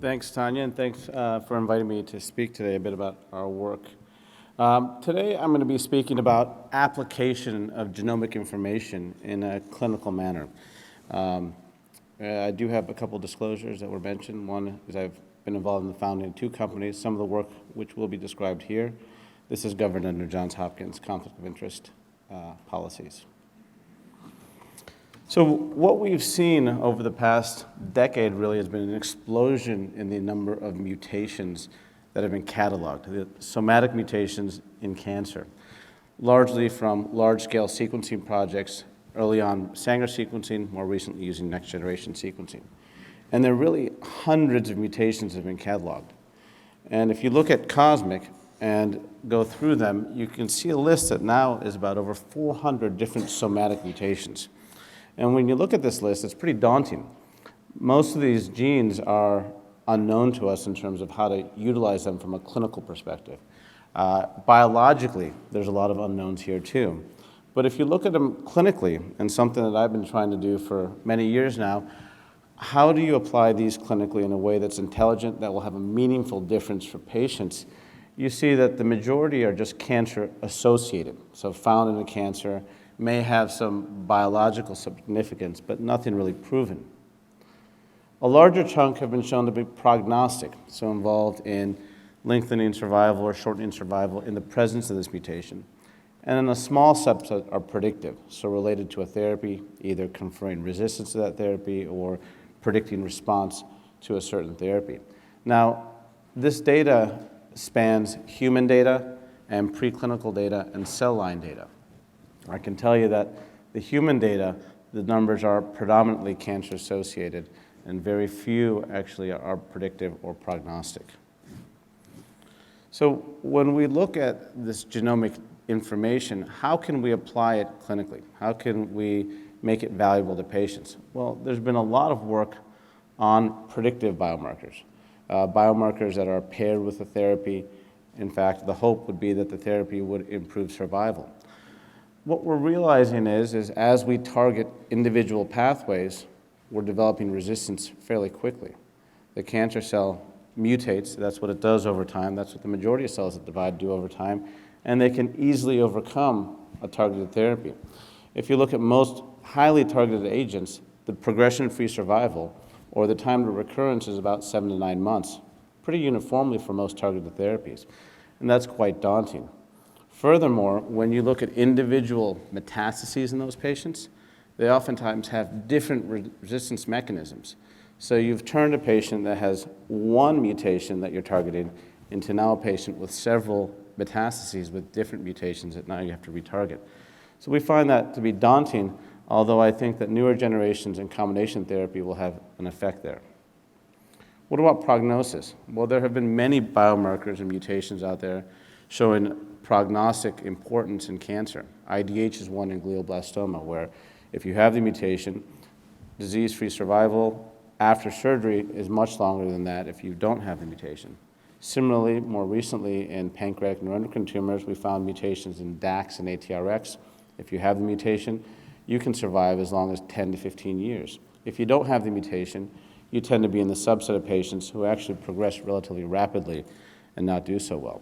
Thanks, Tanya, and thanks for inviting me to speak today a bit about our work. Today, I'm going to be speaking about application of genomic information in a clinical manner. I do have a couple disclosures that were mentioned. One is I've been involved in the founding of 2 companies, some of the work which will be described here. This is governed under Johns Hopkins conflict of interest policies. So what we've seen over the past decade really has been an explosion in the number of mutations that have been cataloged, the somatic mutations in cancer, largely from large-scale sequencing projects, early on Sanger sequencing, more recently using next-generation sequencing. And there are really hundreds of mutations that have been cataloged. And if you look at COSMIC and go through them, you can see a list that now is about over 400 different somatic mutations. And when you look at this list, it's pretty daunting. Most of these genes are unknown to us in terms of how to utilize them from a clinical perspective. Biologically, there's a lot of unknowns here too. But if you look at them clinically, and something that I've been trying to do for many years now, how do you apply these clinically in a way that's intelligent, that will have a meaningful difference for patients? You see that the majority are just cancer associated, so found in a cancer, may have some biological significance, but nothing really proven. A larger chunk have been shown to be prognostic, so involved in lengthening survival or shortening survival in the presence of this mutation. And then a small subset are predictive, so related to a therapy, either conferring resistance to that therapy or predicting response to a certain therapy. Now, this data spans human data and preclinical data and cell line data. I can tell you that the human data, the numbers are predominantly cancer associated, and very few actually are predictive or prognostic. So when we look at this genomic information, how can we apply it clinically? How can we make it valuable to patients? Well, there's been a lot of work on predictive biomarkers, biomarkers that are paired with the therapy. In fact, the hope would be that the therapy would improve survival. What we're realizing is as we target individual pathways, we're developing resistance fairly quickly. The cancer cell mutates, that's what it does over time, that's what the majority of cells that divide do over time, and they can easily overcome a targeted therapy. If you look at most highly targeted agents, the progression-free survival, or the time to recurrence, is about 7 to 9 months, pretty uniformly for most targeted therapies, and that's quite daunting. Furthermore, when you look at individual metastases in those patients, they oftentimes have different resistance mechanisms. So you've turned a patient that has one mutation that you're targeting into now a patient with several metastases with different mutations that now you have to retarget. So we find that to be daunting, although I think that newer generations in combination therapy will have an effect there. What about prognosis? Well, there have been many biomarkers and mutations out there showing prognostic importance in cancer. IDH is one in glioblastoma, where if you have the mutation, disease-free survival after surgery is much longer than that if you don't have the mutation. Similarly, more recently in pancreatic neuroendocrine tumors, we found mutations in DAX and ATRX. If you have the mutation, you can survive as long as 10 to 15 years. If you don't have the mutation, you tend to be in the subset of patients who actually progress relatively rapidly and not do so well.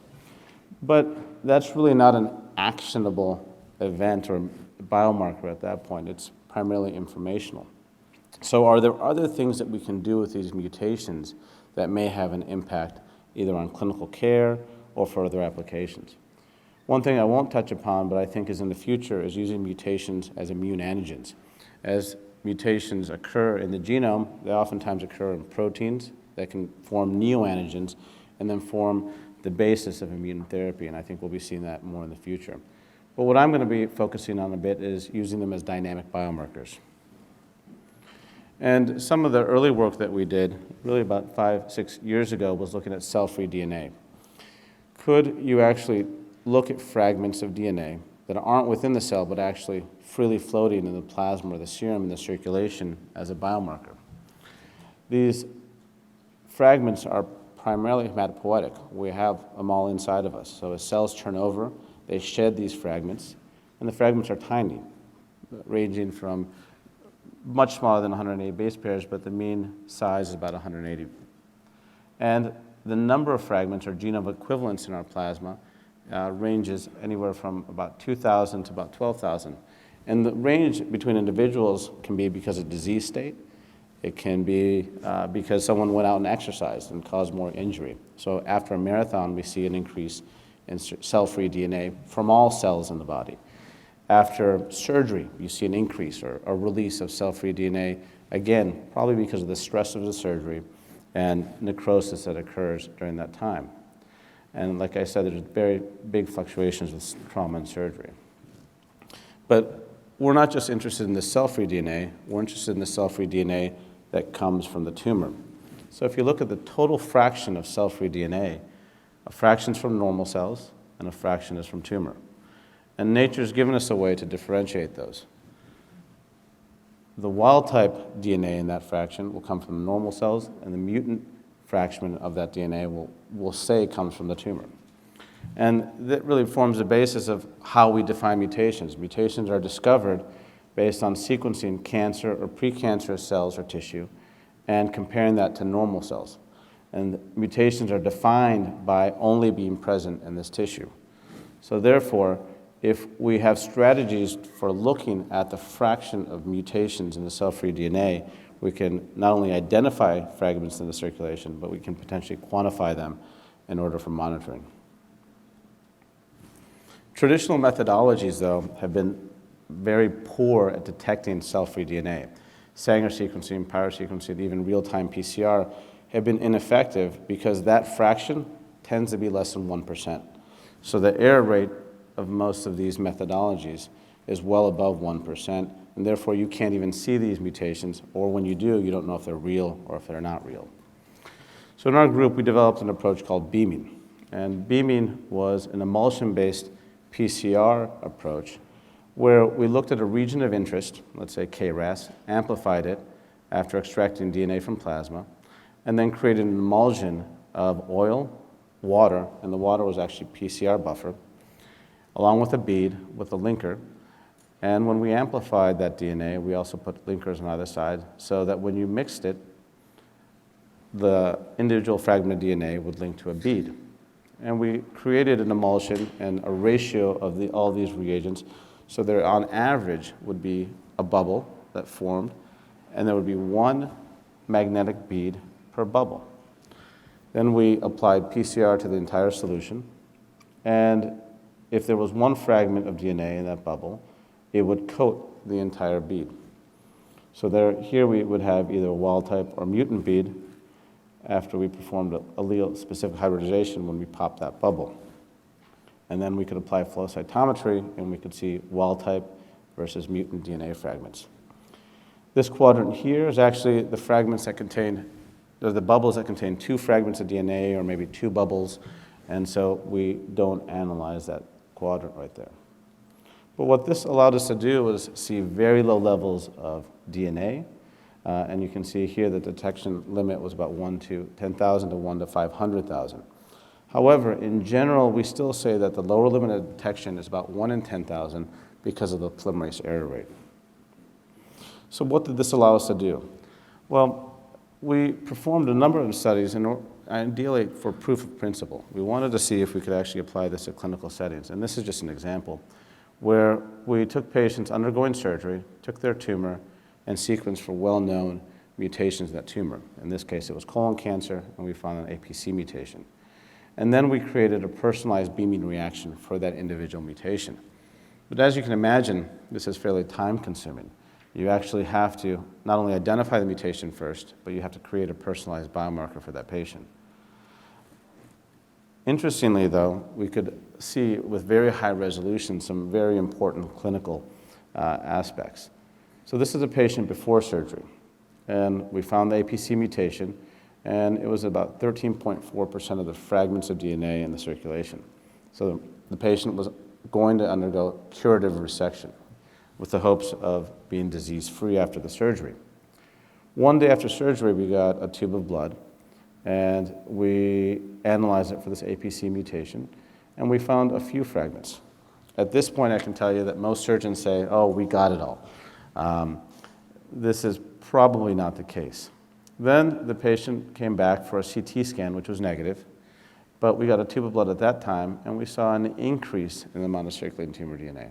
But that's really not an actionable event or biomarker at that point. It's primarily informational. So are there other things that we can do with these mutations that may have an impact either on clinical care or further applications? One thing I won't touch upon, but I think is in the future, is using mutations as immune antigens. As mutations occur in the genome, they oftentimes occur in proteins that can form neoantigens and then form the basis of immune therapy, and I think we'll be seeing that more in the future. But what I'm going to be focusing on a bit is using them as dynamic biomarkers. And some of the early work that we did, really about 5-6 years ago, was looking at cell-free DNA. Could you actually look at fragments of DNA that aren't within the cell but actually freely floating in the plasma or the serum in the circulation as a biomarker? These fragments are primarily hematopoietic. We have them all inside of us. So as cells turn over, they shed these fragments, and the fragments are tiny, ranging from much smaller than 180 base pairs, but the mean size is about 180. And the number of fragments or genome equivalents in our plasma ranges anywhere from about 2,000 to about 12,000. And the range between individuals can be because of disease state. It can be because someone went out and exercised and caused more injury. So after a marathon, we see an increase in cell-free DNA from all cells in the body. After surgery, you see an increase or a release of cell-free DNA, again, probably because of the stress of the surgery and necrosis that occurs during that time. And like I said, there's very big fluctuations with trauma and surgery. But we're not just interested in the cell-free DNA, we're interested in the cell-free DNA that comes from the tumor. So if you look at the total fraction of cell-free DNA, a fraction is from normal cells and a fraction is from tumor. And nature's given us a way to differentiate those. The wild-type DNA in that fraction will come from normal cells, and the mutant fraction of that DNA will say comes from the tumor. And that really forms the basis of how we define mutations. Mutations are discovered based on sequencing cancer or precancerous cells or tissue and comparing that to normal cells. And mutations are defined by only being present in this tissue. So therefore, if we have strategies for looking at the fraction of mutations in the cell-free DNA, we can not only identify fragments in the circulation, but we can potentially quantify them in order for monitoring. Traditional methodologies, though, have been very poor at detecting cell-free DNA. Sanger sequencing, pyrosequencing, even real-time PCR have been ineffective because that fraction tends to be less than 1%. So the error rate of most of these methodologies is well above 1%, and therefore you can't even see these mutations, or when you do, you don't know if they're real or if they're not real. So in our group, we developed an approach called beaming. And beaming was an emulsion-based PCR approach where we looked at a region of interest, let's say KRAS, amplified it after extracting DNA from plasma, and then created an emulsion of oil, water, and the water was actually PCR buffer, along with a bead with a linker. And when we amplified that DNA, we also put linkers on either side so that when you mixed it, the individual fragment of DNA would link to a bead. And we created an emulsion and a ratio of all these reagents so there on average would be a bubble that formed, and there would be one magnetic bead per bubble. Then we applied PCR to the entire solution, and if there was one fragment of DNA in that bubble, it would coat the entire bead. So here we would have either a wild-type or mutant bead after we performed allele-specific hybridization when we popped that bubble. And then we could apply flow cytometry, and we could see wild-type versus mutant DNA fragments. This quadrant here is actually the fragments that contain, the bubbles that contain 2 fragments of DNA or maybe 2 bubbles, and so we don't analyze that quadrant right there. But what this allowed us to do was see very low levels of DNA, and you can see here the detection limit was about 1 to 10,000 to 1 to 500,000. However, in general, we still say that the lower limit of detection is about 1 in 10,000 because of the polymerase error rate. So what did this allow us to do? Well, we performed a number of studies, ideally for proof of principle. We wanted to see if we could actually apply this to clinical settings, and this is just an example where we took patients undergoing surgery, took their tumor, and sequenced for well-known mutations in that tumor. In this case, it was colon cancer, and we found an APC mutation. And then we created a personalized beaming reaction for that individual mutation. But as you can imagine, this is fairly time-consuming. You actually have to not only identify the mutation first, but you have to create a personalized biomarker for that patient. Interestingly, though, we could see with very high resolution some very important clinical aspects. So this is a patient before surgery, and we found the APC mutation, and it was about 13.4% of the fragments of DNA in the circulation. So the patient was going to undergo curative resection with the hopes of being disease-free after the surgery. One day after surgery, we got a tube of blood, and we analyzed it for this APC mutation, and we found a few fragments. At this point, I can tell you that most surgeons say, oh, we got it all. This is probably not the case. Then the patient came back for a CT scan, which was negative, but we got a tube of blood at that time, and we saw an increase in the amount of circulating tumor DNA.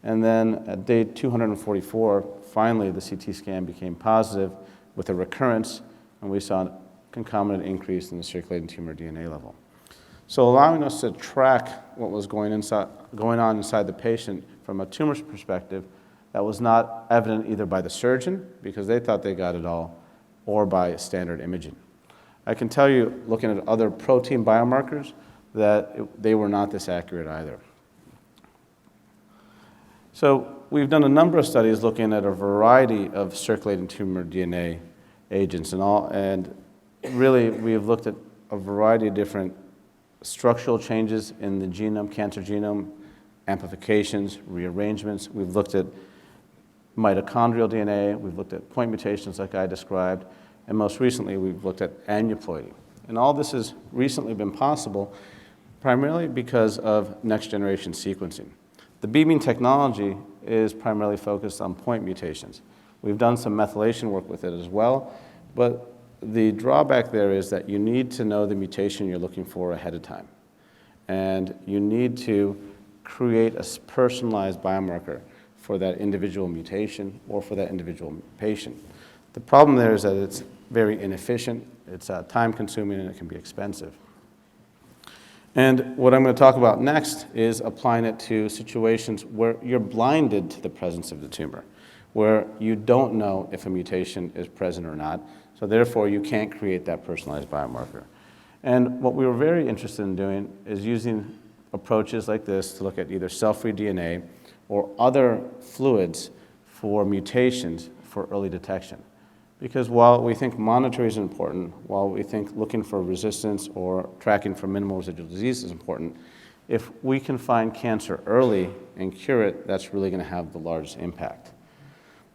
And then at day 244, finally the CT scan became positive with a recurrence, and we saw a concomitant increase in the circulating tumor DNA level. So allowing us to track what was going on inside the patient from a tumor perspective that was not evident either by the surgeon, because they thought they got it all, or by standard imaging. I can tell you, looking at other protein biomarkers, that they were not this accurate either. So we've done a number of studies looking at a variety of circulating tumor DNA agents and really we've looked at a variety of different structural changes in the genome, cancer genome, amplifications, rearrangements. We've looked at mitochondrial DNA, we've looked at point mutations like I described, and most recently we've looked at aneuploidy. And all this has recently been possible primarily because of next-generation sequencing. The beaming technology is primarily focused on point mutations. We've done some methylation work with it as well, but the drawback there is that you need to know the mutation you're looking for ahead of time. And you need to create a personalized biomarker for that individual mutation or for that individual patient. The problem there is that it's very inefficient, it's time-consuming, and it can be expensive. And what I'm going to talk about next is applying it to situations where you're blinded to the presence of the tumor, where you don't know if a mutation is present or not, so therefore you can't create that personalized biomarker. And what we were very interested in doing is using approaches like this to look at either cell-free DNA or other fluids for mutations for early detection. Because while we think monitoring is important, while we think looking for resistance or tracking for minimal residual disease is important, if we can find cancer early and cure it, that's really going to have the largest impact.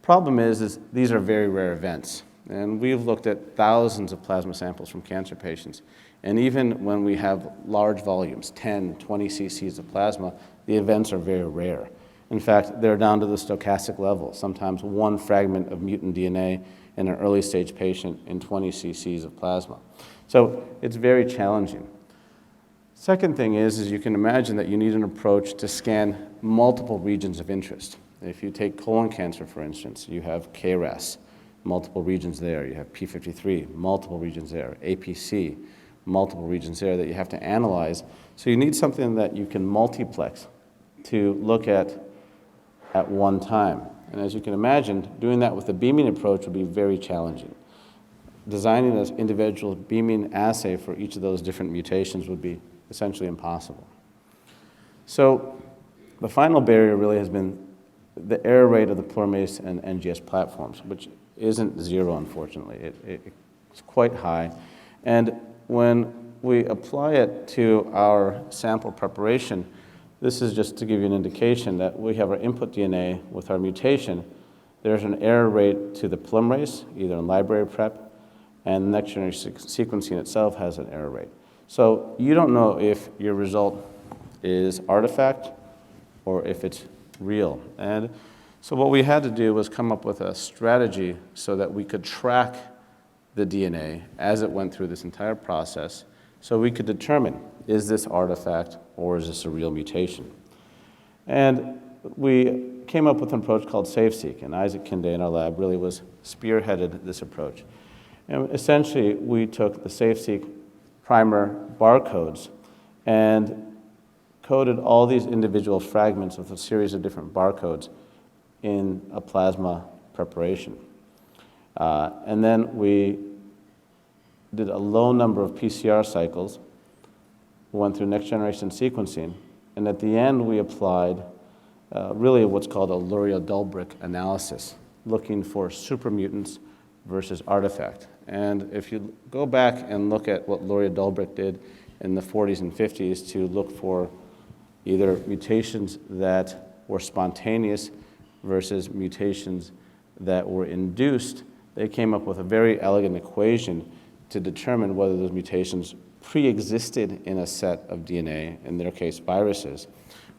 Problem is these are very rare events. And we've looked at thousands of plasma samples from cancer patients. And even when we have large volumes, 10, 20 cc's of plasma, the events are very rare. In fact, they're down to the stochastic level, sometimes one fragment of mutant DNA in an early stage patient in 20 cc's of plasma. So it's very challenging. Second thing is you can imagine that you need an approach to scan multiple regions of interest. If you take colon cancer, for instance, you have KRAS, multiple regions there. You have P53, multiple regions there. APC, multiple regions there that you have to analyze. So you need something that you can multiplex to look at one time. And as you can imagine, doing that with the beaming approach would be very challenging. Designing an individual beaming assay for each of those different mutations would be essentially impossible. So the final barrier really has been the error rate of the polymerase and NGS platforms, which isn't zero, unfortunately. It's quite high. And when we apply it to our sample preparation, this is just to give you an indication that we have our input DNA with our mutation. There's an error rate to the polymerase, either in library prep, and next generation sequencing itself has an error rate. So you don't know if your result is artifact or if it's real. And so what we had to do was come up with a strategy so that we could track the DNA as it went through this entire process so we could determine, is this artifact or is this a real mutation? And we came up with an approach called SafeSeq, and Isaac Kinde in our lab really was spearheaded this approach. And essentially, we took the SafeSeq primer barcodes and coded all these individual fragments with a series of different barcodes in a plasma preparation. And then we did a low number of PCR cycles, went through next generation sequencing, and at the end we applied really what's called a Luria-Dulbrick analysis, looking for supermutants versus artifact. And if you go back and look at what Luria-Dulbrick did in the 40s and 50s to look for either mutations that were spontaneous versus mutations that were induced, they came up with a very elegant equation to determine whether those mutations pre-existed in a set of DNA, in their case viruses,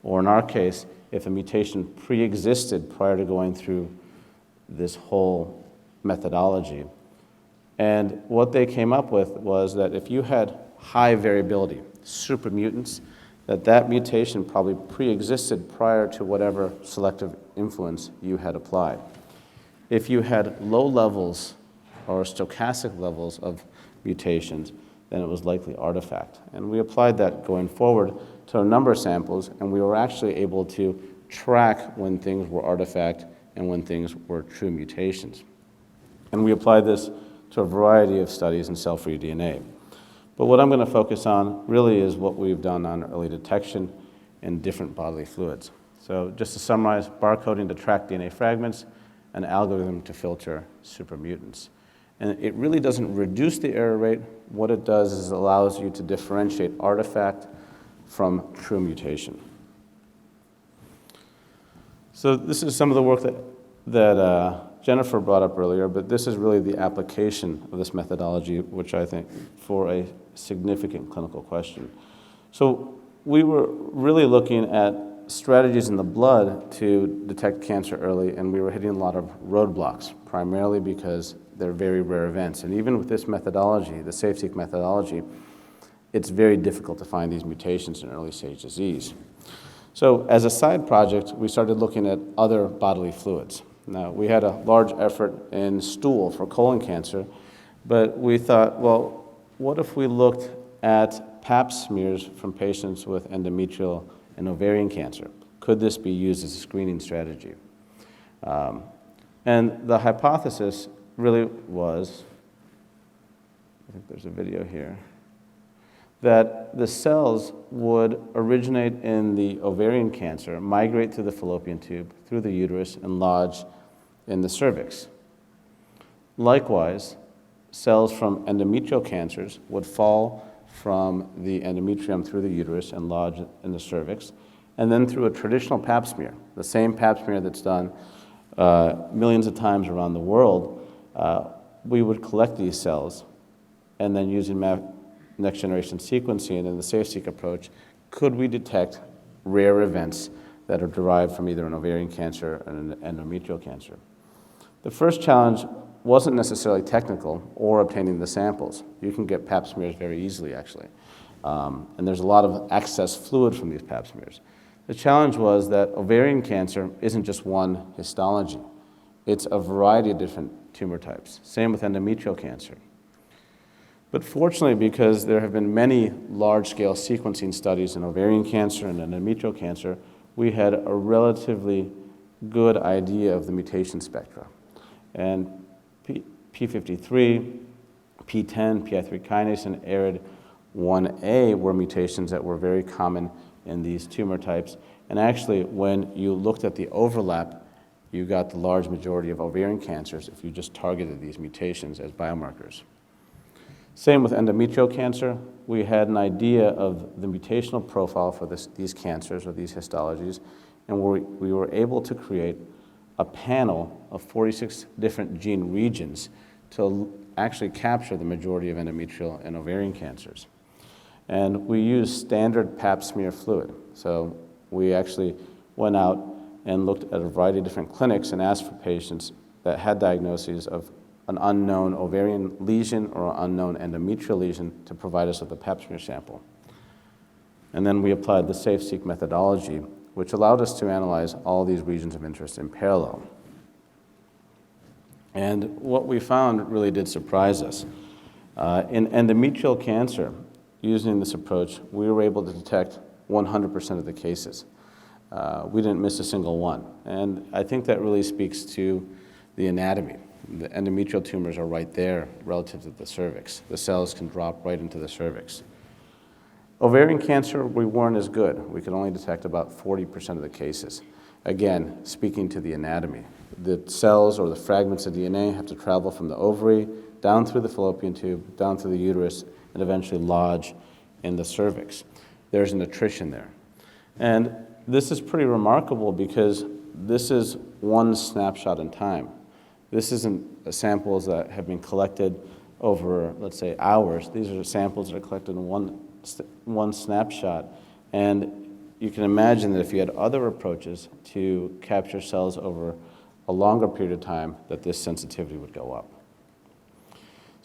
or in our case, if a mutation pre-existed prior to going through this whole methodology, And what they came up with was that if you had high variability, super mutants, that mutation probably pre-existed prior to whatever selective influence you had applied. If you had low levels or stochastic levels of mutations, then it was likely artifact. And we applied that going forward to a number of samples, and we were actually able to track when things were artifact and when things were true mutations. And we applied this to a variety of studies in cell-free DNA. But what I'm going to focus on really is what we've done on early detection in different bodily fluids. So just to summarize, barcoding to track DNA fragments, an algorithm to filter supermutants. And it really doesn't reduce the error rate. What it does is it allows you to differentiate artifact from true mutation. So this is some of the work that Jennifer brought up earlier, but this is really the application of this methodology, which I think for a significant clinical question. So we were really looking at strategies in the blood to detect cancer early, and we were hitting a lot of roadblocks, primarily because they're very rare events. And even with this methodology, the SafeSeq methodology, it's very difficult to find these mutations in early stage disease. So as a side project, we started looking at other bodily fluids. Now, we had a large effort in stool for colon cancer, but we thought, well, what if we looked at Pap smears from patients with endometrial and ovarian cancer? Could this be used as a screening strategy? And the hypothesis really was, I think there's a video here, that the cells would originate in the ovarian cancer, migrate through the fallopian tube, through the uterus, and lodge in the cervix. Likewise, cells from endometrial cancers would fall from the endometrium through the uterus and lodge in the cervix, and then through a traditional Pap smear, the same Pap smear that's done millions of times around the world, we would collect these cells, and then using next generation sequencing and the SafeSeq approach, could we detect rare events that are derived from either an ovarian cancer or an endometrial cancer? The first challenge wasn't necessarily technical or obtaining the samples. You can get Pap smears very easily, actually. And there's a lot of excess fluid from these Pap smears. The challenge was that ovarian cancer isn't just one histology. It's a variety of different tumor types. Same with endometrial cancer. But fortunately, because there have been many large-scale sequencing studies in ovarian cancer and endometrial cancer, we had a relatively good idea of the mutation spectra. And P53, P10, PI3 kinase, and ARID1A were mutations that were very common in these tumor types. And actually, when you looked at the overlap, you got the large majority of ovarian cancers if you just targeted these mutations as biomarkers. Same with endometrial cancer. We had an idea of the mutational profile for these cancers or these histologies, and we were able to create a panel of 46 different gene regions to actually capture the majority of endometrial and ovarian cancers. And we used standard Pap smear fluid. So we actually went out and looked at a variety of different clinics and asked for patients that had diagnoses of an unknown ovarian lesion or an unknown endometrial lesion to provide us with a Pap smear sample. And then we applied the SafeSeq methodology, which allowed us to analyze all these regions of interest in parallel. And what we found really did surprise us. In endometrial cancer, using this approach, we were able to detect 100% of the cases. We didn't miss a single one. And I think that really speaks to the anatomy. The endometrial tumors are right there relative to the cervix. The cells can drop right into the cervix. Ovarian cancer, we weren't as good. We could only detect about 40% of the cases. Again, speaking to the anatomy. The cells or the fragments of DNA have to travel from the ovary, down through the fallopian tube, down through the uterus, and eventually lodge in the cervix. There's an attrition there. And this is pretty remarkable because this is one snapshot in time. This isn't samples that have been collected over, let's say, hours. These are samples that are collected in one snapshot. And you can imagine that if you had other approaches to capture cells over a longer period of time, that this sensitivity would go up.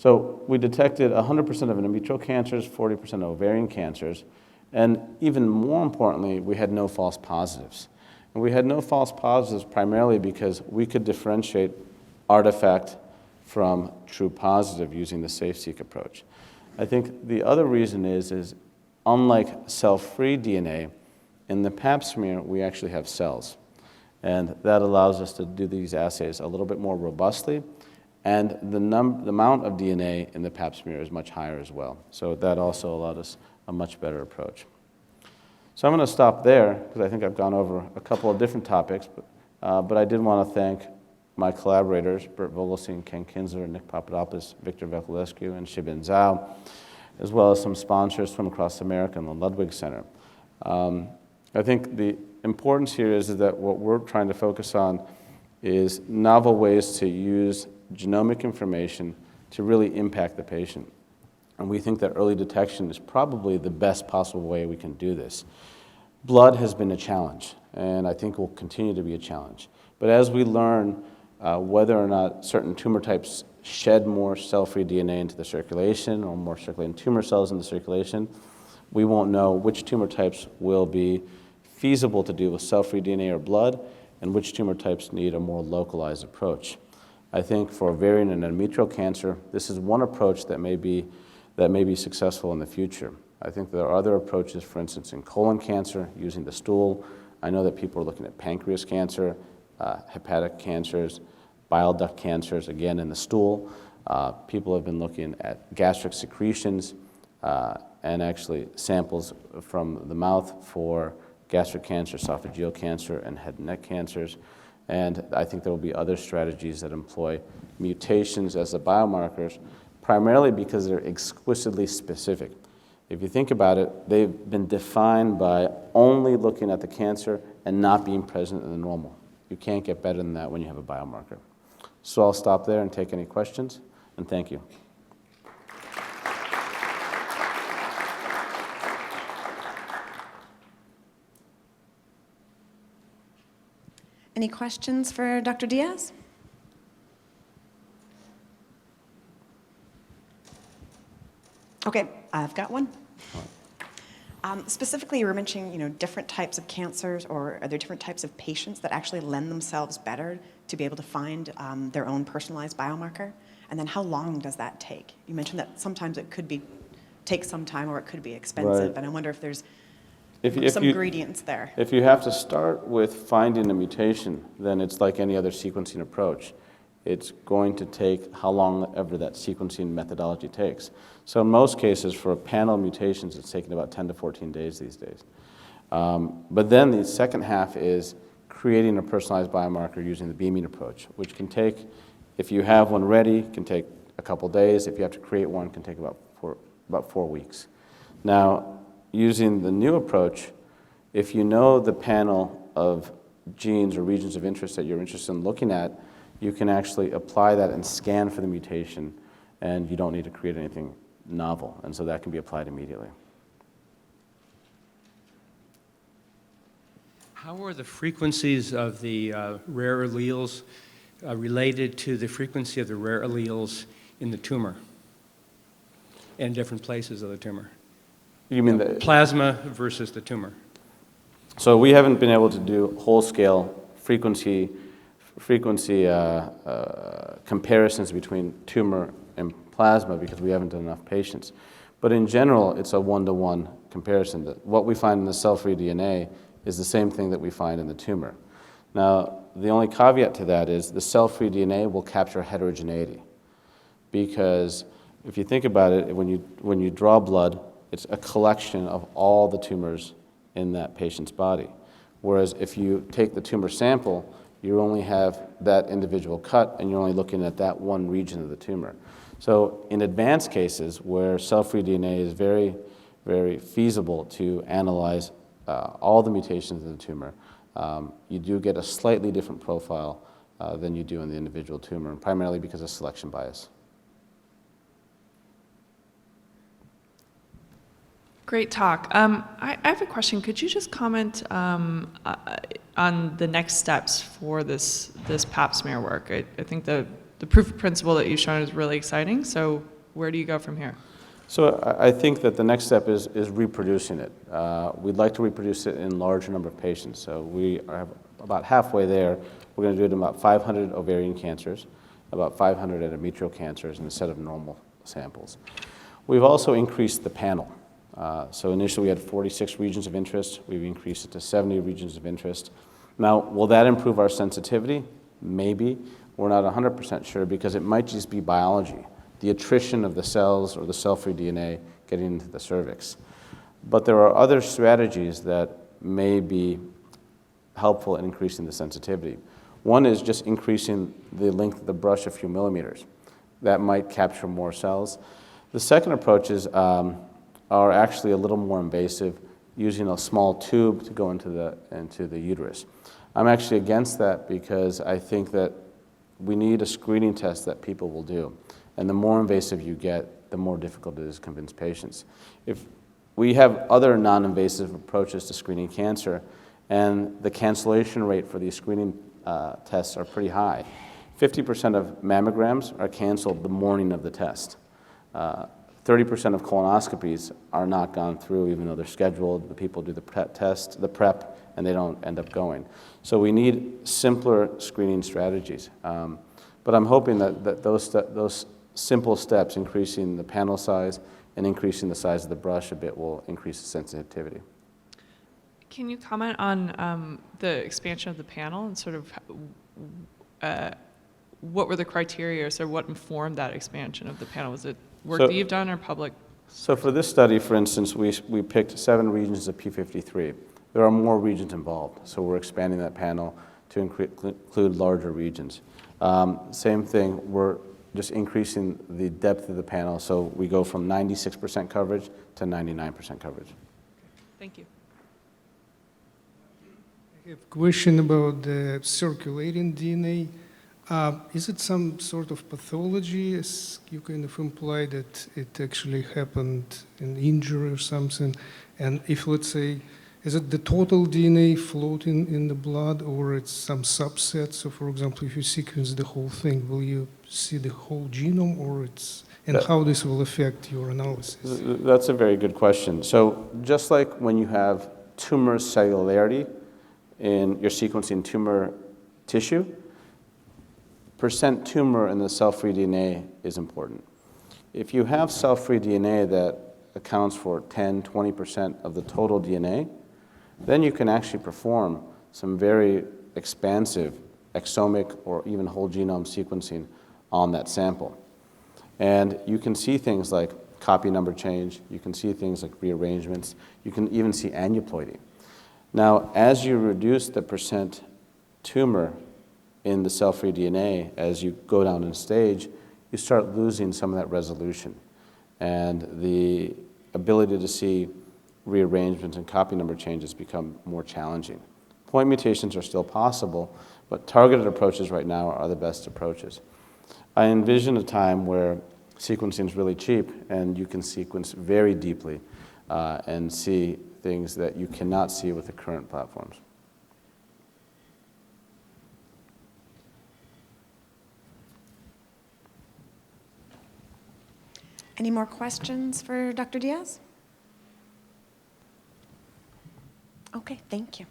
So we detected 100% of endometrial cancers, 40% of ovarian cancers, and even more importantly, we had no false positives. And we had no false positives primarily because we could differentiate artifact from true positive using the SafeSeq approach. I think the other reason is unlike cell-free DNA, in the pap smear, we actually have cells. And that allows us to do these assays a little bit more robustly. And the amount of DNA in the pap smear is much higher as well. So that also allowed us a much better approach. So I'm going to stop there because I think I've gone over a couple of different topics. But I did want to thank my collaborators, Bert Vogelstein, Ken Kinsler, Nick Papadopoulos, Victor Vekulescu, and Shibin Zhao, as well as some sponsors from across America and the Ludwig Center. I think the importance here is that what we're trying to focus on is novel ways to use genomic information to really impact the patient. And we think that early detection is probably the best possible way we can do this. Blood has been a challenge, and I think will continue to be a challenge. But as we learn whether or not certain tumor types shed more cell-free DNA into the circulation or more circulating tumor cells in the circulation, we won't know which tumor types will be feasible to do with cell-free DNA or blood, and which tumor types need a more localized approach. I think for ovarian and endometrial cancer, this is one approach that may be successful in the future. I think there are other approaches, for instance, in colon cancer, using the stool. I know that people are looking at pancreas cancer, hepatic cancers, bile duct cancers, again in the stool. People have been looking at gastric secretions and actually samples from the mouth for gastric cancer, esophageal cancer, and head and neck cancers. And I think there will be other strategies that employ mutations as the biomarkers, primarily because they're exquisitely specific. If you think about it, they've been defined by only looking at the cancer and not being present in the normal. You can't get better than that when you have a biomarker. So I'll stop there and take any questions, and thank you. Any questions for Dr. Diaz? Okay, I've got one. Specifically, you were mentioning, different types of cancers, or are there different types of patients that actually lend themselves better to be able to find their own personalized biomarker? And then how long does that take? You mentioned that sometimes it could take some time, or it could be expensive, Right. and I wonder if there's some gradients there. If you have to start with finding a mutation, then it's like any other sequencing approach. It's going to take how long ever that sequencing methodology takes. So in most cases, for a panel of mutations, it's taking about 10 to 14 days these days. But then the second half is creating a personalized biomarker using the beaming approach, which can take, if you have one ready, can take a couple days. If you have to create one, can take about 4 weeks. Now, using the new approach, if you know the panel of genes or regions of interest that you're interested in looking at, you can actually apply that and scan for the mutation, and you don't need to create anything novel, and so that can be applied immediately. How are the frequencies of the rare alleles related to the frequency of the rare alleles in the tumor and different places of the tumor? You mean the plasma versus the tumor? So we haven't been able to do whole-scale frequency comparisons between tumor and plasma because we haven't done enough patients. But in general, it's a one-to-one comparison. What we find in the cell-free DNA is the same thing that we find in the tumor. Now, the only caveat to that is the cell-free DNA will capture heterogeneity, because if you think about it, when you draw blood, it's a collection of all the tumors in that patient's body. Whereas if you take the tumor sample, you only have that individual cut, and you're only looking at that one region of the tumor. So in advanced cases where cell-free DNA is very, very feasible to analyze all the mutations in the tumor, you do get a slightly different profile than you do in the individual tumor, and primarily because of selection bias. Great talk. I have a question. Could you just comment on the next steps for this pap smear work? I think the proof of principle that you've shown is really exciting. So where do you go from here? So I think that the next step is reproducing it. We'd like to reproduce it in larger number of patients. So we are about halfway there. We're going to do it in about 500 ovarian cancers, about 500 endometrial cancers in a set of normal samples. We've also increased the panel. So initially we had 46 regions of interest. We've increased it to 70 regions of interest. Now, will that improve our sensitivity? Maybe. We're not 100% sure because it might just be biology, the attrition of the cells or the cell-free DNA getting into the cervix. But there are other strategies that may be helpful in increasing the sensitivity. One is just increasing the length of the brush a few millimeters. That might capture more cells. The second approaches are actually a little more invasive, using a small tube to go into the uterus. I'm actually against that because I think that we need a screening test that people will do. And the more invasive you get, the more difficult it is to convince patients. If we have other non-invasive approaches to screening cancer, and the cancellation rate for these screening tests are pretty high. 50% of mammograms are canceled the morning of the test. 30% of colonoscopies are not gone through even though they're scheduled. The people do the prep, and they don't end up going. So we need simpler screening strategies. But I'm hoping that those simple steps, increasing the panel size and increasing the size of the brush a bit, will increase the sensitivity. Can you comment on the expansion of the panel and sort of what were the criteria, or what informed that expansion of the panel? Was it work that you've done or public? So for this study, for instance, we picked 7 regions of P53. There are more regions involved, so we're expanding that panel to include larger regions. Same thing, we're just increasing the depth of the panel, so we go from 96% coverage to 99% coverage. Thank you. I have a question about the circulating DNA. Is it some sort of pathology, as you kind of imply that it actually happened in injury or something? And if, let's say, is it the total DNA floating in the blood, or it's some subset? So, for example, if you sequence the whole thing, will you see the whole genome, or how this will affect your analysis? That's a very good question. So just like when you have tumor cellularity in your sequencing tumor tissue, percent tumor in the cell-free DNA is important. If you have cell-free DNA that accounts for 10, 20% of the total DNA, then you can actually perform some very expansive exomic or even whole genome sequencing on that sample. And you can see things like copy number change, you can see things like rearrangements, you can even see aneuploidy. Now, as you reduce the percent tumor in the cell-free DNA, as you go down in stage, you start losing some of that resolution. And the ability to see rearrangements and copy number changes become more challenging. Point mutations are still possible, but targeted approaches right now are the best approaches. I envision a time where sequencing is really cheap and you can sequence very deeply and see things that you cannot see with the current platforms. Any more questions for Dr. Diaz? Okay, thank you.